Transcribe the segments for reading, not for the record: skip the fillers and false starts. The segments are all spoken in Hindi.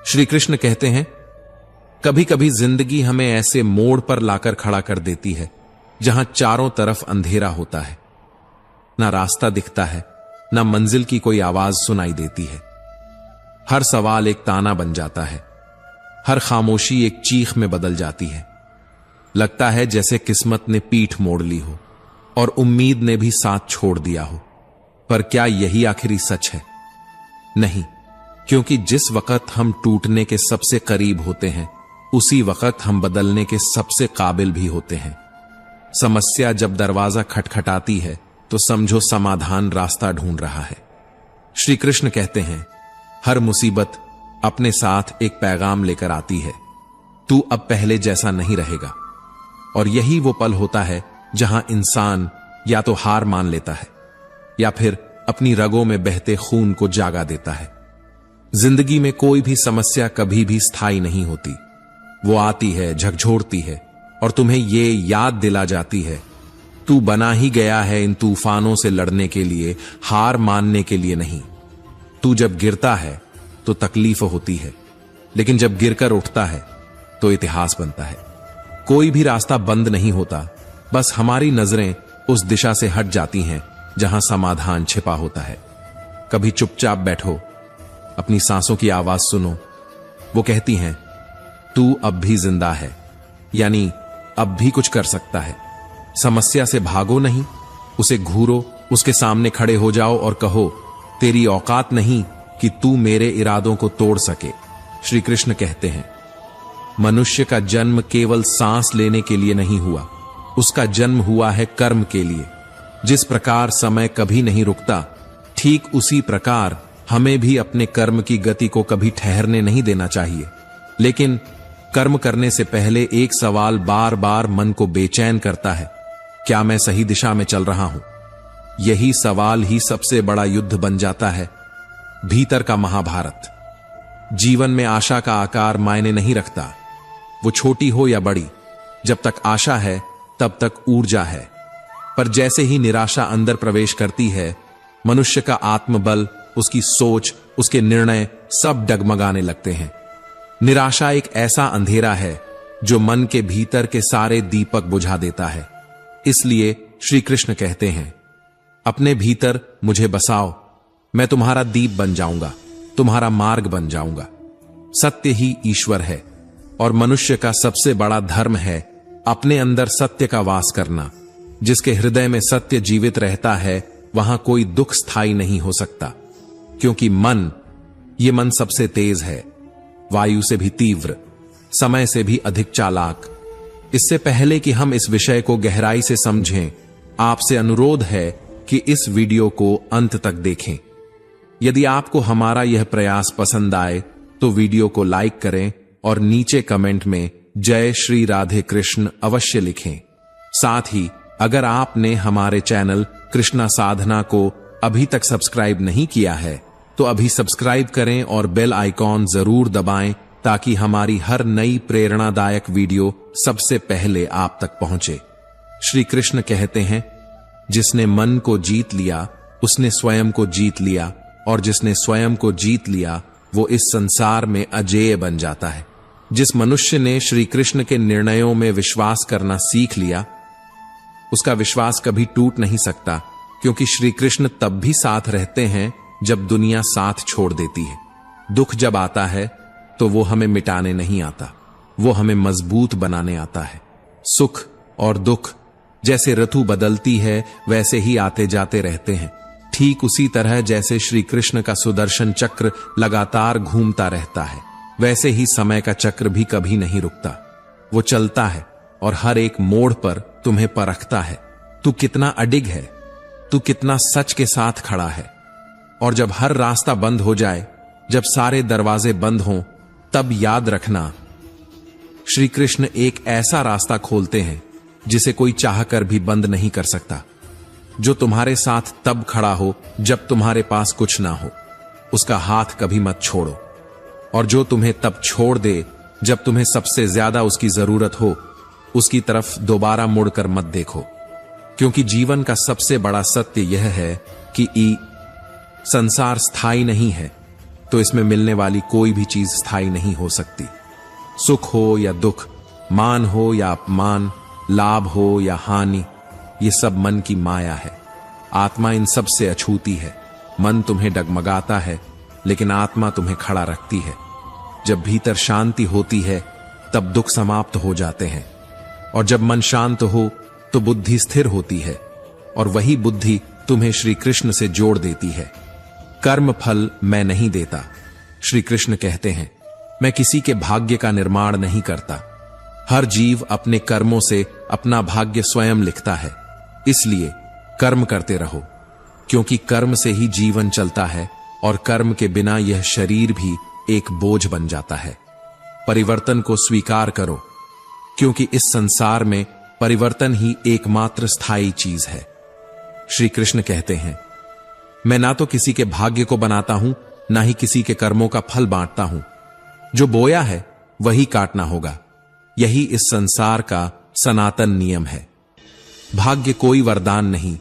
श्री कृष्ण कहते हैं, कभी कभी जिंदगी हमें ऐसे मोड़ पर लाकर खड़ा कर देती है जहां चारों तरफ अंधेरा होता है, ना रास्ता दिखता है, ना मंजिल की कोई आवाज सुनाई देती है। हर सवाल एक ताना बन जाता है, हर खामोशी एक चीख में बदल जाती है। लगता है जैसे किस्मत ने पीठ मोड़ ली हो और उम्मीद ने भी साथ छोड़ दिया हो। पर क्या यही आखिरी सच है? नहीं, क्योंकि जिस वक्त हम टूटने के सबसे करीब होते हैं, उसी वक्त हम बदलने के सबसे काबिल भी होते हैं। समस्या जब दरवाजा खटखटाती है तो समझो समाधान रास्ता ढूंढ रहा है। श्री कृष्ण कहते हैं, हर मुसीबत अपने साथ एक पैगाम लेकर आती है, तू अब पहले जैसा नहीं रहेगा। और यही वो पल होता है जहां इंसान या तो हार मान लेता है या फिर अपनी रगों में बहते खून को जागा देता है। जिंदगी में कोई भी समस्या कभी भी स्थायी नहीं होती। वो आती है, झकझोरती है और तुम्हें ये याद दिला जाती है, तू बना ही गया है इन तूफानों से लड़ने के लिए, हार मानने के लिए नहीं। तू जब गिरता है तो तकलीफ होती है, लेकिन जब गिरकर उठता है तो इतिहास बनता है। कोई भी रास्ता बंद नहीं होता, बस हमारी नजरें उस दिशा से हट जाती हैं जहां समाधान छिपा होता है। कभी चुपचाप बैठो, अपनी सांसों की आवाज सुनो। वो कहती हैं, तू अब भी जिंदा है, यानी अब भी कुछ कर सकता है। समस्या से भागो नहीं, उसे घूरो, उसके सामने खड़े हो जाओ और कहो, तेरी औकात नहीं कि तू मेरे इरादों को तोड़ सके। श्री कृष्ण कहते हैं, मनुष्य का जन्म केवल सांस लेने के लिए नहीं हुआ, उसका जन्म हुआ है कर्म के लिए। जिस प्रकार समय कभी नहीं रुकता, ठीक उसी प्रकार हमें भी अपने कर्म की गति को कभी ठहरने नहीं देना चाहिए। लेकिन कर्म करने से पहले एक सवाल बार बार मन को बेचैन करता है, क्या मैं सही दिशा में चल रहा हूं? यही सवाल ही सबसे बड़ा युद्ध बन जाता है, भीतर का महाभारत। जीवन में आशा का आकार मायने नहीं रखता, वो छोटी हो या बड़ी। जब तक आशा है तब तक ऊर्जा है, पर जैसे ही निराशा अंदर प्रवेश करती है, मनुष्य का आत्मबल, उसकी सोच, उसके निर्णय सब डगमगाने लगते हैं। निराशा एक ऐसा अंधेरा है जो मन के भीतर के सारे दीपक बुझा देता है। इसलिए श्री कृष्ण कहते हैं, अपने भीतर मुझे बसाओ, मैं तुम्हारा दीप बन जाऊंगा, तुम्हारा मार्ग बन जाऊंगा। सत्य ही ईश्वर है और मनुष्य का सबसे बड़ा धर्म है अपने अंदर सत्य का वास करना। जिसके हृदय में सत्य जीवित रहता है, वहां कोई दुख स्थायी नहीं हो सकता, क्योंकि ये मन सबसे तेज है, वायु से भी तीव्र, समय से भी अधिक चालाक। इससे पहले कि हम इस विषय को गहराई से समझें, आपसे अनुरोध है कि इस वीडियो को अंत तक देखें। यदि आपको हमारा यह प्रयास पसंद आए तो वीडियो को लाइक करें और नीचे कमेंट में जय श्री राधे कृष्ण अवश्य लिखें। साथ ही अगर आपने हमारे चैनल कृष्णा साधना को अभी तक सब्सक्राइब नहीं किया है तो अभी सब्सक्राइब करें और बेल आइकॉन जरूर दबाएं, ताकि हमारी हर नई प्रेरणादायक वीडियो सबसे पहले आप तक पहुंचे। श्री कृष्ण कहते हैं, जिसने मन को जीत लिया उसने स्वयं को जीत लिया, और जिसने स्वयं को जीत लिया वो इस संसार में अजेय बन जाता है। जिस मनुष्य ने श्री कृष्ण के निर्णयों में विश्वास करना सीख लिया, उसका विश्वास कभी टूट नहीं सकता, क्योंकि श्री कृष्ण तब भी साथ रहते हैं जब दुनिया साथ छोड़ देती है। दुख जब आता है तो वो हमें मिटाने नहीं आता, वो हमें मजबूत बनाने आता है। सुख और दुख जैसे ऋतु बदलती है वैसे ही आते जाते रहते हैं, ठीक उसी तरह जैसे श्री कृष्ण का सुदर्शन चक्र लगातार घूमता रहता है, वैसे ही समय का चक्र भी कभी नहीं रुकता। वो चलता है और हर एक मोड़ पर तुम्हें परखता है, तू कितना अडिग है, तू कितना सच के साथ खड़ा है। और जब हर रास्ता बंद हो जाए, जब सारे दरवाजे बंद हों, तब याद रखना, श्री कृष्ण एक ऐसा रास्ता खोलते हैं जिसे कोई चाहकर भी बंद नहीं कर सकता। जो तुम्हारे साथ तब खड़ा हो जब तुम्हारे पास कुछ ना हो, उसका हाथ कभी मत छोड़ो। और जो तुम्हें तब छोड़ दे जब तुम्हें सबसे ज्यादा उसकी जरूरत हो, उसकी तरफ दोबारा मुड़कर मत देखो। क्योंकि जीवन का सबसे बड़ा सत्य यह है कि संसार स्थायी नहीं है, तो इसमें मिलने वाली कोई भी चीज स्थायी नहीं हो सकती। सुख हो या दुख, मान हो या अपमान, लाभ हो या हानि, ये सब मन की माया है। आत्मा इन सब से अछूती है। मन तुम्हें डगमगाता है, लेकिन आत्मा तुम्हें खड़ा रखती है। जब भीतर शांति होती है तब दुख समाप्त हो जाते हैं, और जब मन शांत हो तो बुद्धि स्थिर होती है, और वही बुद्धि तुम्हें श्री कृष्ण से जोड़ देती है। कर्म फल मैं नहीं देता। श्री कृष्ण कहते हैं, मैं किसी के भाग्य का निर्माण नहीं करता। हर जीव अपने कर्मों से अपना भाग्य स्वयं लिखता है। इसलिए कर्म करते रहो, क्योंकि कर्म से ही जीवन चलता है, और कर्म के बिना यह शरीर भी एक बोझ बन जाता है। परिवर्तन को स्वीकार करो, क्योंकि इस संसार में परिवर्तन ही एकमात्र स्थायी चीज है। श्री कृष्ण कहते हैं, मैं ना तो किसी के भाग्य को बनाता हूं, ना ही किसी के कर्मों का फल बांटता हूं। जो बोया है वही काटना होगा। यही इस संसार का सनातन नियम है। भाग्य कोई वरदान नहीं,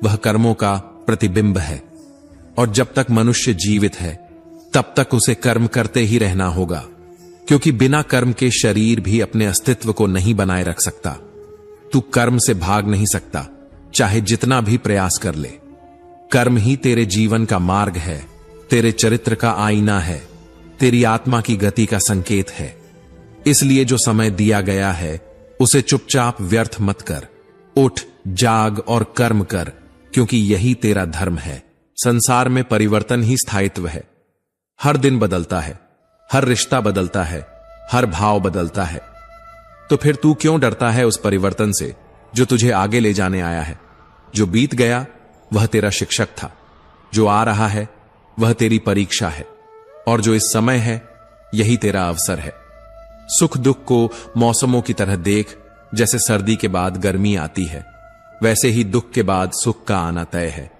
वह कर्मों का प्रतिबिंब है, और जब तक मनुष्य जीवित है तब तक उसे कर्म करते ही रहना होगा, क्योंकि बिना कर्म के शरीर भी अपने अस्तित्व को नहीं बनाए रख सकता। तू कर्म से भाग नहीं सकता, चाहे जितना भी प्रयास कर ले। कर्म ही तेरे जीवन का मार्ग है, तेरे चरित्र का आईना है, तेरी आत्मा की गति का संकेत है। इसलिए जो समय दिया गया है उसे चुपचाप व्यर्थ मत कर। उठ, जाग और कर्म कर, क्योंकि यही तेरा धर्म है। संसार में परिवर्तन ही स्थायित्व है। हर दिन बदलता है, हर रिश्ता बदलता है, हर भाव बदलता है। तो फिर तू क्यों डरता है उस परिवर्तन से जो तुझे आगे ले जाने आया है? जो बीत गया वह तेरा शिक्षक था, जो आ रहा है वह तेरी परीक्षा है, और जो इस समय है यही तेरा अवसर है। सुख दुख को मौसमों की तरह देख। जैसे सर्दी के बाद गर्मी आती है, वैसे ही दुख के बाद सुख का आना तय है।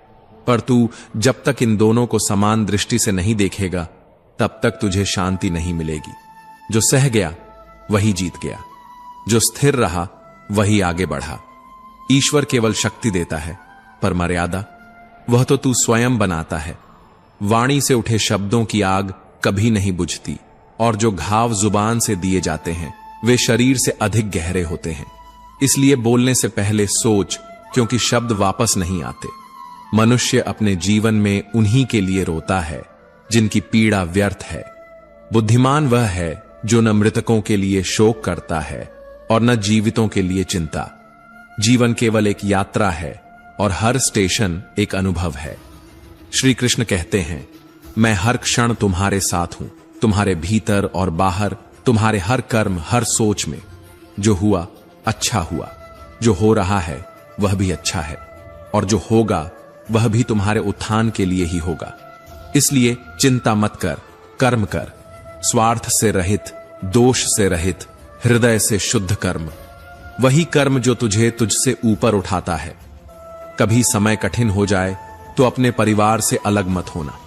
पर तू जब तक इन दोनों को समान दृष्टि से नहीं देखेगा, तब तक तुझे शांति नहीं मिलेगी। जो सह गया वही जीत गया, जो स्थिर रहा वही आगे बढ़ा। ईश्वर केवल शक्ति देता है, पर मर्यादा वह तो तू स्वयं बनाता है। वाणी से उठे शब्दों की आग कभी नहीं बुझती, और जो घाव जुबान से दिए जाते हैं वे शरीर से अधिक गहरे होते हैं। इसलिए बोलने से पहले सोच, क्योंकि शब्द वापस नहीं आते। मनुष्य अपने जीवन में उन्हीं के लिए रोता है जिनकी पीड़ा व्यर्थ है। बुद्धिमान वह है जो न मृतकों के लिए शोक करता है और न जीवितों के लिए चिंता। जीवन केवल एक यात्रा है, और हर स्टेशन एक अनुभव है। श्री कृष्ण कहते हैं, मैं हर क्षण तुम्हारे साथ हूं, तुम्हारे भीतर और बाहर, तुम्हारे हर कर्म, हर सोच में। जो हुआ अच्छा हुआ, जो हो रहा है वह भी अच्छा है, और जो होगा वह भी तुम्हारे उत्थान के लिए ही होगा। इसलिए चिंता मत कर, कर्म कर, स्वार्थ से रहित, दोष से रहित, हृदय से शुद्ध कर्म। वही कर्म जो तुझे तुझसे ऊपर उठाता है। कभी समय कठिन हो जाए तो अपने परिवार से अलग मत होना।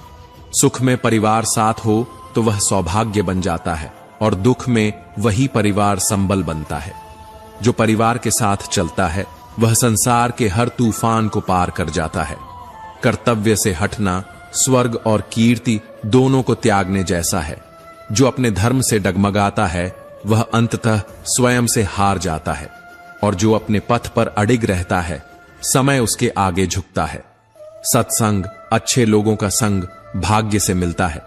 सुख में परिवार साथ हो तो वह सौभाग्य बन जाता है, और दुख में वही परिवार संबल बनता है। जो परिवार के साथ चलता है वह संसार के हर तूफान को पार कर जाता है। कर्तव्य से हटना स्वर्ग और कीर्ति दोनों को त्यागने जैसा है। जो अपने धर्म से डगमगाता है वह अंततः स्वयं से हार जाता है, और जो अपने पथ पर अडिग रहता है समय उसके आगे झुकता है। सत्संग, अच्छे लोगों का संग भाग्य से मिलता है,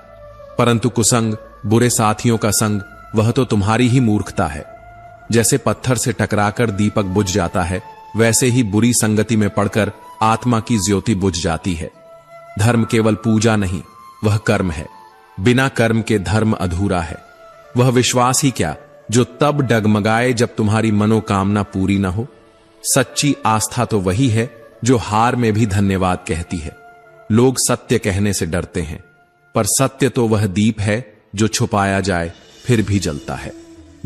परंतु कुसंग, बुरे साथियों का संग, वह तो तुम्हारी ही मूर्खता है। जैसे पत्थर से टकराकर दीपक बुझ जाता है, वैसे ही बुरी संगति में पड़कर आत्मा की ज्योति बुझ जाती है। धर्म केवल पूजा नहीं, वह कर्म है। बिना कर्म के धर्म अधूरा है। वह विश्वास ही क्या जो तब डगमगाए जब तुम्हारी मनोकामना पूरी न हो। सच्ची आस्था तो वही है जो हार में भी धन्यवाद कहती है। लोग सत्य कहने से डरते हैं, पर सत्य तो वह दीप है जो छुपाया जाए फिर भी जलता है।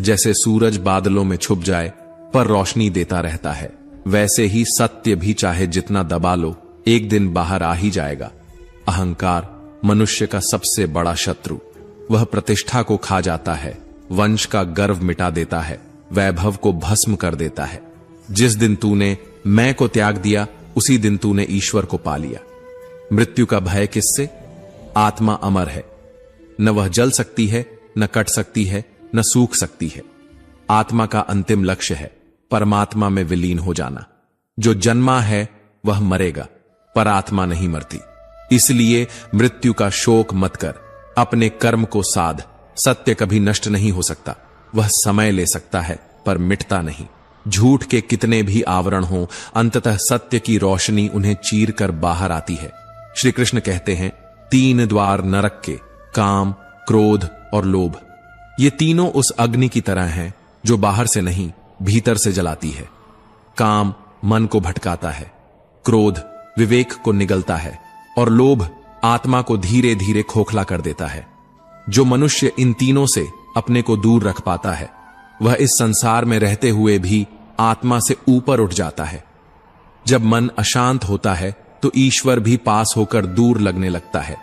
जैसे सूरज बादलों में छुप जाए पर रोशनी देता रहता है, वैसे ही सत्य भी चाहे जितना दबा लो एक दिन बाहर आ ही जाएगा। अहंकार मनुष्य का सबसे बड़ा शत्रु। वह प्रतिष्ठा को खा जाता है, वंश का गर्व मिटा देता है, वैभव को भस्म कर देता है। जिस दिन तूने मैं को त्याग दिया उसी दिन तूने ईश्वर को पा लिया। मृत्यु का भय किससे? आत्मा अमर है। न वह जल सकती है, न कट सकती है, न सूख सकती है। आत्मा का अंतिम लक्ष्य है परमात्मा में विलीन हो जाना। जो जन्मा है वह मरेगा, पर आत्मा नहीं मरती। इसलिए मृत्यु का शोक मत कर, अपने कर्म को साध। सत्य कभी नष्ट नहीं हो सकता, वह समय ले सकता है पर मिटता नहीं। झूठ के कितने भी आवरण हों, अंततः सत्य की रोशनी उन्हें चीर कर बाहर आती है। श्री कृष्ण कहते हैं, 3 द्वार नरक के, काम, क्रोध और लोभ। ये तीनों उस अग्नि की तरह हैं जो बाहर से नहीं भीतर से जलाती है। काम मन को भटकाता है, क्रोध विवेक को निगलता है और लोभ आत्मा को धीरे धीरे खोखला कर देता है। जो मनुष्य इन तीनों से अपने को दूर रख पाता है वह इस संसार में रहते हुए भी आत्मा से ऊपर उठ जाता है। जब मन अशांत होता है तो ईश्वर भी पास होकर दूर लगने लगता है।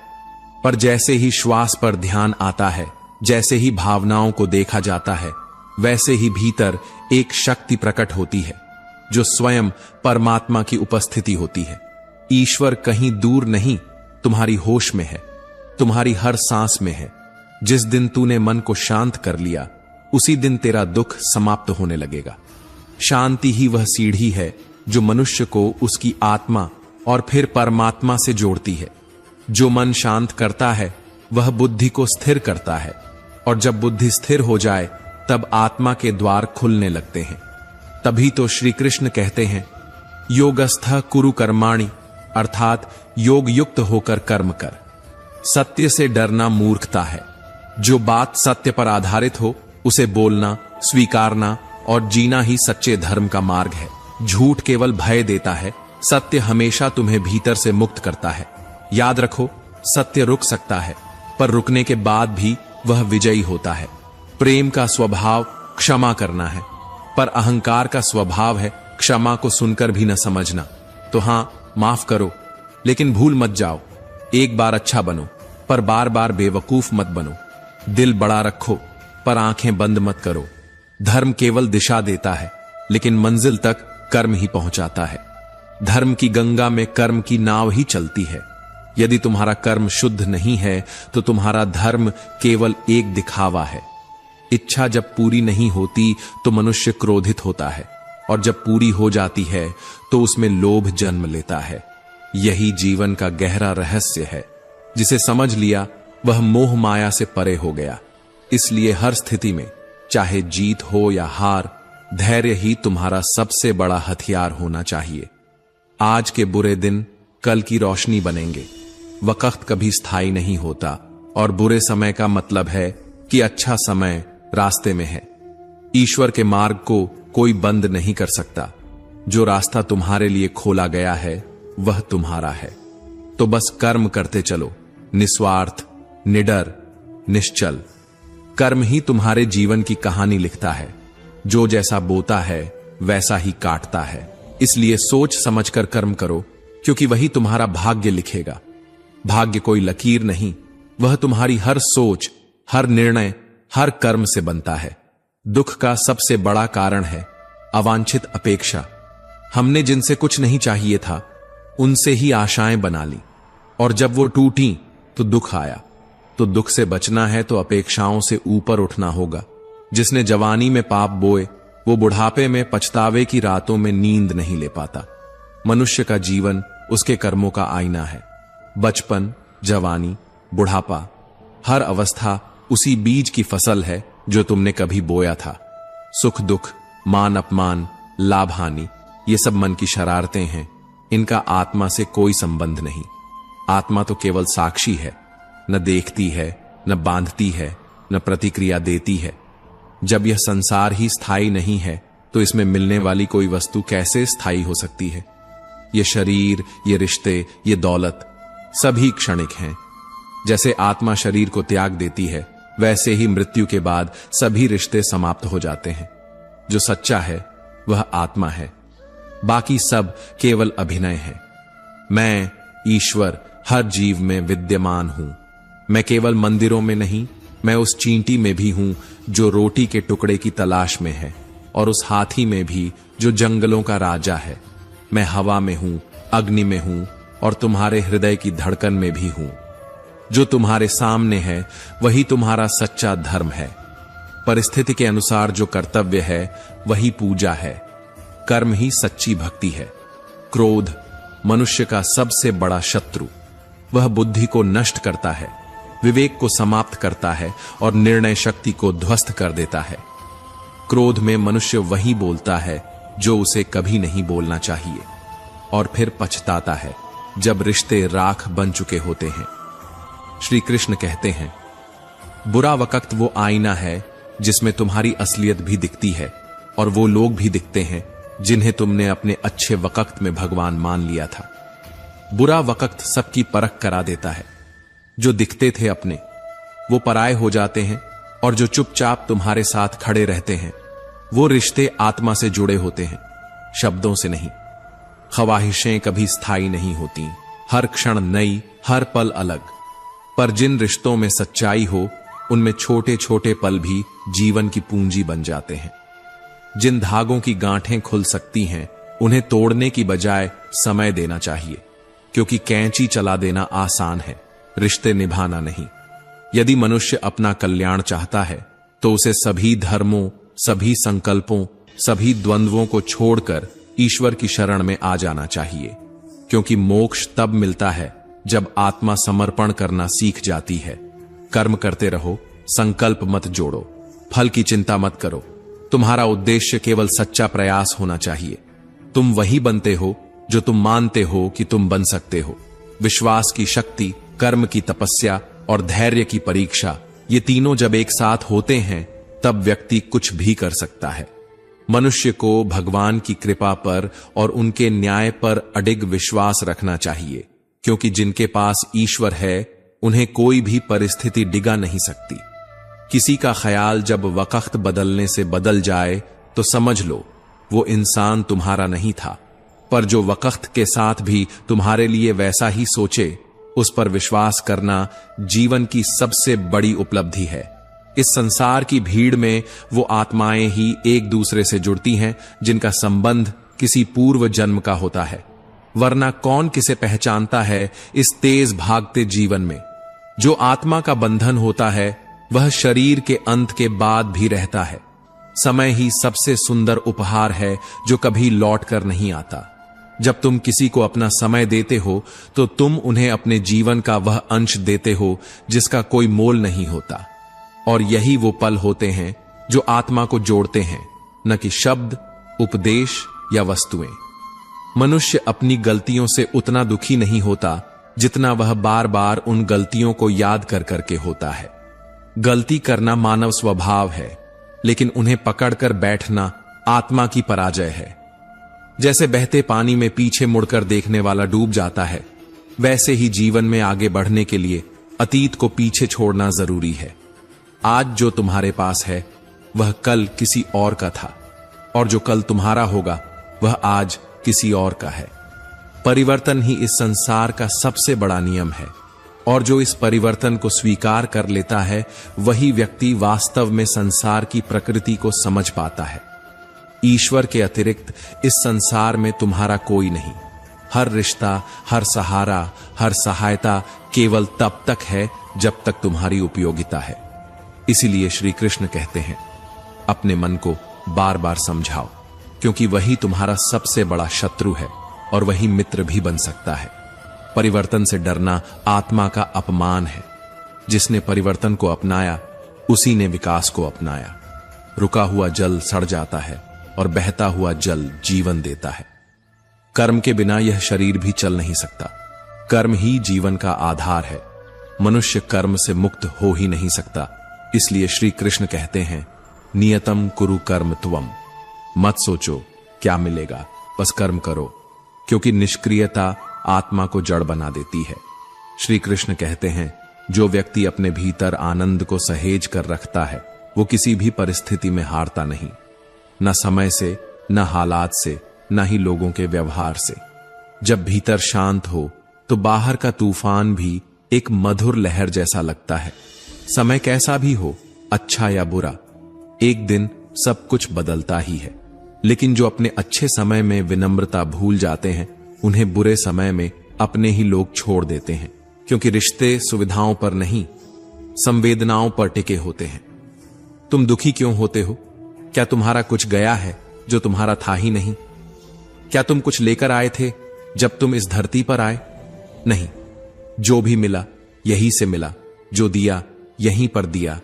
पर जैसे ही श्वास पर ध्यान आता है, जैसे ही भावनाओं को देखा जाता है, वैसे ही भीतर एक शक्ति प्रकट होती है जो स्वयं परमात्मा की उपस्थिति होती है। ईश्वर कहीं दूर नहीं, तुम्हारी होश में है, तुम्हारी हर सांस में है। जिस दिन तूने मन को शांत कर लिया उसी दिन तेरा दुख समाप्त होने लगेगा। शांति ही वह सीढ़ी है जो मनुष्य को उसकी आत्मा और फिर परमात्मा से जोड़ती है। जो मन शांत करता है वह बुद्धि को स्थिर करता है, और जब बुद्धि स्थिर हो जाए तब आत्मा के द्वार खुलने लगते हैं। तभी तो श्री कृष्ण कहते हैं, योगस्थ कुरु कर्माणि, अर्थात योग युक्त होकर कर्म कर। सत्य से डरना मूर्खता है। जो बात सत्य पर आधारित हो उसे बोलना, स्वीकारना और जीना ही सच्चे धर्म का मार्ग है। झूठ केवल भय देता है, सत्य हमेशा तुम्हें भीतर से मुक्त करता है। याद रखो, सत्य रुक सकता है पर रुकने के बाद भी वह विजयी होता है। प्रेम का स्वभाव क्षमा करना है, पर अहंकार का स्वभाव है क्षमा को सुनकर भी न समझना। तो हां, माफ करो लेकिन भूल मत जाओ। एक बार अच्छा बनो पर बार बार बेवकूफ मत बनो। दिल बड़ा रखो पर आंखें बंद मत करो। धर्म केवल दिशा देता है लेकिन मंजिल तक कर्म ही पहुंचाता है। धर्म की गंगा में कर्म की नाव ही चलती है। यदि तुम्हारा कर्म शुद्ध नहीं है तो तुम्हारा धर्म केवल एक दिखावा है। इच्छा जब पूरी नहीं होती तो मनुष्य क्रोधित होता है, और जब पूरी हो जाती है तो उसमें लोभ जन्म लेता है। यही जीवन का गहरा रहस्य है। जिसे समझ लिया वह मोह माया से परे हो गया। इसलिए हर स्थिति में, चाहे जीत हो या हार, धैर्य ही तुम्हारा सबसे बड़ा हथियार होना चाहिए। आज के बुरे दिन कल की रोशनी बनेंगे। वक्त कभी स्थायी नहीं होता, और बुरे समय का मतलब है कि अच्छा समय रास्ते में है। ईश्वर के मार्ग को कोई बंद नहीं कर सकता। जो रास्ता तुम्हारे लिए खोला गया है वह तुम्हारा है। तो बस कर्म करते चलो, निस्वार्थ, निडर, निश्चल। कर्म ही तुम्हारे जीवन की कहानी लिखता है। जो जैसा बोता है वैसा ही काटता है। इसलिए सोच समझकर कर्म करो, क्योंकि वही तुम्हारा भाग्य लिखेगा। भाग्य कोई लकीर नहीं, वह तुम्हारी हर सोच, हर निर्णय, हर कर्म से बनता है। दुख का सबसे बड़ा कारण है अवांछित अपेक्षा। हमने जिनसे कुछ नहीं चाहिए था उनसे ही आशाएं बना ली, और जब वो टूटी तो दुख आया। तो दुख से बचना है तो अपेक्षाओं से ऊपर उठना होगा। जिसने जवानी में पाप बोए वो बुढ़ापे में पछतावे की रातों में नींद नहीं ले पाता। मनुष्य का जीवन उसके कर्मों का आईना है। बचपन, जवानी, बुढ़ापा, हर अवस्था उसी बीज की फसल है जो तुमने कभी बोया था। सुख दुख, मान अपमान, लाभ हानि, ये सब मन की शरारतें हैं। इनका आत्मा से कोई संबंध नहीं। आत्मा तो केवल साक्षी है, न देखती है, न बांधती है, न प्रतिक्रिया देती है। जब यह संसार ही स्थायी नहीं है तो इसमें मिलने वाली कोई वस्तु कैसे स्थायी हो सकती है। ये शरीर, ये रिश्ते, ये दौलत सभी क्षणिक हैं। जैसे आत्मा शरीर को त्याग देती है वैसे ही मृत्यु के बाद सभी रिश्ते समाप्त हो जाते हैं। जो सच्चा है वह आत्मा है, बाकी सब केवल अभिनय है। मैं ईश्वर हर जीव में विद्यमान हूं। मैं केवल मंदिरों में नहीं, मैं उस चींटी में भी हूं जो रोटी के टुकड़े की तलाश में है, और उस हाथी में भी जो जंगलों का राजा है। मैं हवा में हूं, अग्नि में हूं, और तुम्हारे हृदय की धड़कन में भी हूं। जो तुम्हारे सामने है वही तुम्हारा सच्चा धर्म है। परिस्थिति के अनुसार जो कर्तव्य है वही पूजा है। कर्म ही सच्ची भक्ति है। क्रोध मनुष्य का सबसे बड़ा शत्रु। वह बुद्धि को नष्ट करता है, विवेक को समाप्त करता है और निर्णय शक्ति को ध्वस्त कर देता है। क्रोध में मनुष्य वही बोलता है जो उसे कभी नहीं बोलना चाहिए और फिर पछताता है जब रिश्ते राख बन चुके होते हैं। श्री कृष्ण कहते हैं, बुरा वक्त वो आईना है जिसमें तुम्हारी असलियत भी दिखती है और वो लोग भी दिखते हैं जिन्हें तुमने अपने अच्छे वक्त में भगवान मान लिया था। बुरा वक्त सबकी परख करा देता है। जो दिखते थे अपने वो पराये हो जाते हैं और जो चुपचाप तुम्हारे साथ खड़े रहते हैं वो रिश्ते आत्मा से जुड़े होते हैं, शब्दों से नहीं। ख्वाहिशें कभी स्थायी नहीं होती, हर क्षण नई, हर पल अलग। पर जिन रिश्तों में सच्चाई हो उनमें छोटे छोटे पल भी जीवन की पूंजी बन जाते हैं। जिन धागों की गांठें खुल सकती हैं उन्हें तोड़ने की बजाय समय देना चाहिए, क्योंकि कैंची चला देना आसान है, रिश्ते निभाना नहीं। यदि मनुष्य अपना कल्याण चाहता है तो उसे सभी धर्मों, सभी संकल्पों, सभी द्वंद्वों को छोड़कर ईश्वर की शरण में आ जाना चाहिए, क्योंकि मोक्ष तब मिलता है जब आत्मा समर्पण करना सीख जाती है। कर्म करते रहो, संकल्प मत जोड़ो, फल की चिंता मत करो। तुम्हारा उद्देश्य केवल सच्चा प्रयास होना चाहिए। तुम वही बनते हो जो तुम मानते हो कि तुम बन सकते हो। विश्वास की शक्ति, कर्म की तपस्या और धैर्य की परीक्षा, ये तीनों जब एक साथ होते हैं तब व्यक्ति कुछ भी कर सकता है। मनुष्य को भगवान की कृपा पर और उनके न्याय पर अडिग विश्वास रखना चाहिए, क्योंकि जिनके पास ईश्वर है उन्हें कोई भी परिस्थिति डिगा नहीं सकती। किसी का ख्याल जब वक्त बदलने से बदल जाए तो समझ लो वो इंसान तुम्हारा नहीं था, पर जो वक्त के साथ भी तुम्हारे लिए वैसा ही सोचे, उस पर विश्वास करना जीवन की सबसे बड़ी उपलब्धि है। इस संसार की भीड़ में वो आत्माएं ही एक दूसरे से जुड़ती हैं जिनका संबंध किसी पूर्व जन्म का होता है, वरना कौन किसे पहचानता है इस तेज भागते जीवन में। जो आत्मा का बंधन होता है वह शरीर के अंत के बाद भी रहता है। समय ही सबसे सुंदर उपहार है जो कभी लौट कर नहीं आता। जब तुम किसी को अपना समय देते हो तो तुम उन्हें अपने जीवन का वह अंश देते हो जिसका कोई मोल नहीं होता, और यही वो पल होते हैं जो आत्मा को जोड़ते हैं, न कि शब्द, उपदेश या वस्तुएं। मनुष्य अपनी गलतियों से उतना दुखी नहीं होता जितना वह बार बार उन गलतियों को याद कर करके होता है। गलती करना मानव स्वभाव है, लेकिन उन्हें पकड़कर बैठना आत्मा की पराजय है। जैसे बहते पानी में पीछे मुड़कर देखने वाला डूब जाता है, वैसे ही जीवन में आगे बढ़ने के लिए अतीत को पीछे छोड़ना जरूरी है। आज जो तुम्हारे पास है वह कल किसी और का था, और जो कल तुम्हारा होगा वह आज किसी और का है। परिवर्तन ही इस संसार का सबसे बड़ा नियम है, और जो इस परिवर्तन को स्वीकार कर लेता है वही व्यक्ति वास्तव में संसार की प्रकृति को समझ पाता है। ईश्वर के अतिरिक्त इस संसार में तुम्हारा कोई नहीं। हर रिश्ता, हर सहारा, हर सहायता केवल तब तक है जब तक तुम्हारी उपयोगिता है। इसीलिए श्री कृष्ण कहते हैं, अपने मन को बार बार समझाओ, क्योंकि वही तुम्हारा सबसे बड़ा शत्रु है और वही मित्र भी बन सकता है। परिवर्तन से डरना आत्मा का अपमान है। जिसने परिवर्तन को अपनाया उसी ने विकास को अपनाया। रुका हुआ जल सड़ जाता है और बहता हुआ जल जीवन देता है। कर्म के बिना यह शरीर भी चल नहीं सकता। कर्म ही जीवन का आधार है। मनुष्य कर्म से मुक्त हो ही नहीं सकता। इसलिए श्री कृष्ण कहते हैं, नियतम कुरु कर्म त्वम। मत सोचो क्या मिलेगा, बस कर्म करो, क्योंकि निष्क्रियता आत्मा को जड़ बना देती है। श्री कृष्ण कहते हैं, जो व्यक्ति अपने भीतर आनंद को सहेज कर रखता है वो किसी भी परिस्थिति में हारता नहीं, न समय से, न हालात से, न ही लोगों के व्यवहार से। जब भीतर शांत हो तो बाहर का तूफान भी एक मधुर लहर जैसा लगता है। समय कैसा भी हो, अच्छा या बुरा, एक दिन सब कुछ बदलता ही है। लेकिन जो अपने अच्छे समय में विनम्रता भूल जाते हैं, उन्हें बुरे समय में अपने ही लोग छोड़ देते हैं। क्योंकि रिश्ते सुविधाओं पर नहीं, संवेदनाओं पर टिके होते हैं। तुम दुखी क्यों होते हो? क्या तुम्हारा कुछ गया है जो तुम्हारा था ही नहीं? क्या तुम कुछ लेकर आए थे जब तुम इस धरती पर आए? नहीं, जो भी मिला यही से मिला, जो दिया यहीं पर दिया,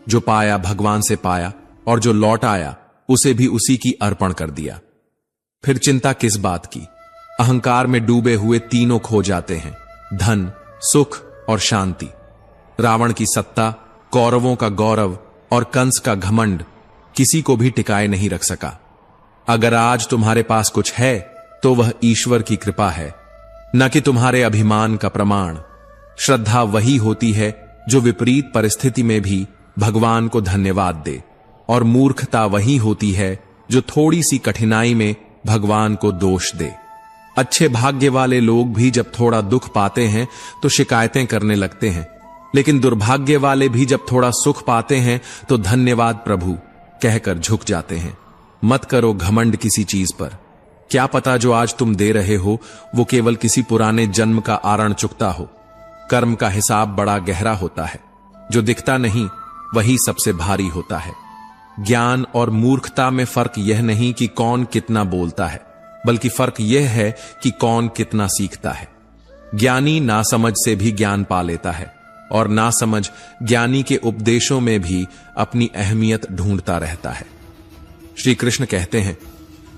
जो पाया भगवान से पाया, और जो लौट आया उसे भी उसी की अर्पण कर दिया। फिर चिंता किस बात की? अहंकार में डूबे हुए तीनों खो जाते हैं, धन, सुख और शांति। रावण की सत्ता, कौरवों का गौरव और कंस का घमंड किसी को भी टिकाए नहीं रख सका। अगर आज तुम्हारे पास कुछ है तो वह ईश्वर की कृपा है, न कि तुम्हारे अभिमान का प्रमाण। श्रद्धा वही होती है जो विपरीत परिस्थिति में भी भगवान को धन्यवाद दे, और मूर्खता वही होती है जो थोड़ी सी कठिनाई में भगवान को दोष दे। अच्छे भाग्य वाले लोग भी जब थोड़ा दुख पाते हैं तो शिकायतें करने लगते हैं, लेकिन दुर्भाग्य वाले भी जब थोड़ा सुख पाते हैं तो धन्यवाद प्रभु कहकर झुक जाते हैं। मत करो घमंड किसी चीज पर। क्या पता जो आज तुम दे रहे हो वो केवल किसी पुराने जन्म का आरण चुकता हो। कर्म का हिसाब बड़ा गहरा होता है, जो दिखता नहीं वही सबसे भारी होता है। ज्ञान और मूर्खता में फर्क यह नहीं कि कौन कितना बोलता है, बल्कि फर्क यह है कि कौन कितना सीखता है। ज्ञानी नासमझ से भी ज्ञान पा लेता है, और नासमझ ज्ञानी के उपदेशों में भी अपनी अहमियत ढूंढता रहता है। श्री कृष्ण कहते हैं,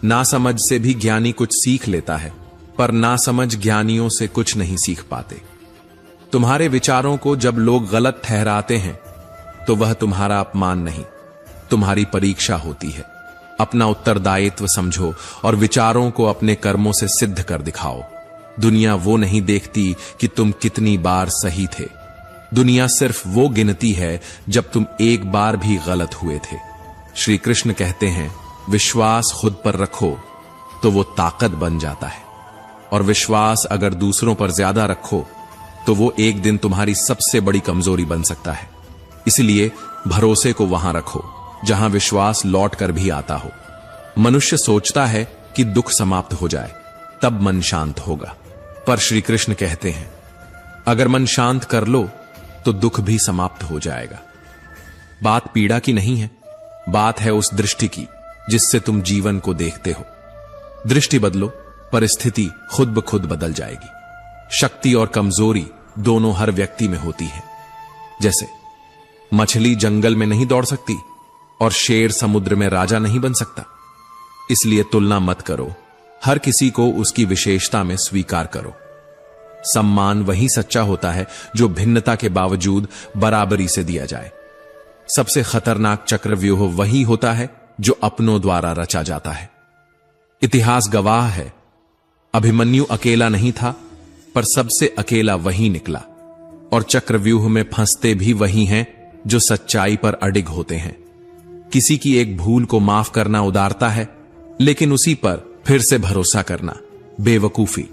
नासमझ से भी ज्ञानी कुछ सीख लेता है, पर नासमझ ज्ञानियों से कुछ नहीं सीख पाते। तुम्हारे विचारों को जब लोग गलत ठहराते हैं तो वह तुम्हारा अपमान नहीं, तुम्हारी परीक्षा होती है। अपना उत्तरदायित्व समझो और विचारों को अपने कर्मों से सिद्ध कर दिखाओ। दुनिया वो नहीं देखती कि तुम कितनी बार सही थे। दुनिया सिर्फ वो गिनती है जब तुम एक बार भी गलत हुए थे। श्री कृष्ण कहते हैं, विश्वास खुद पर रखो तो वो ताकत बन जाता है, और विश्वास अगर दूसरों पर ज्यादा रखो तो वो एक दिन तुम्हारी सबसे बड़ी कमजोरी बन सकता है। इसलिए भरोसे को वहां रखो जहां विश्वास लौट कर भी आता हो। मनुष्य सोचता है कि दुख समाप्त हो जाए तब मन शांत होगा, पर श्री कृष्ण कहते हैं, अगर मन शांत कर लो तो दुख भी समाप्त हो जाएगा। बात पीड़ा की नहीं है, बात है उस दृष्टि की जिससे तुम जीवन को देखते हो। दृष्टि बदलो, परिस्थिति खुद ब खुद बदल जाएगी। शक्ति और कमजोरी दोनों हर व्यक्ति में होती है। जैसे मछली जंगल में नहीं दौड़ सकती और शेर समुद्र में राजा नहीं बन सकता। इसलिए तुलना मत करो, हर किसी को उसकी विशेषता में स्वीकार करो। सम्मान वही सच्चा होता है जो भिन्नता के बावजूद बराबरी से दिया जाए। सबसे खतरनाक चक्रव्यूह वही होता है जो अपनों द्वारा रचा जाता है। इतिहास गवाह है, अभिमन्यु अकेला नहीं था, पर सबसे अकेला वही निकला। और चक्रव्यूह में फंसते भी वही हैं जो सच्चाई पर अडिग होते हैं। किसी की एक भूल को माफ करना उदारता है, लेकिन उसी पर फिर से भरोसा करना बेवकूफी।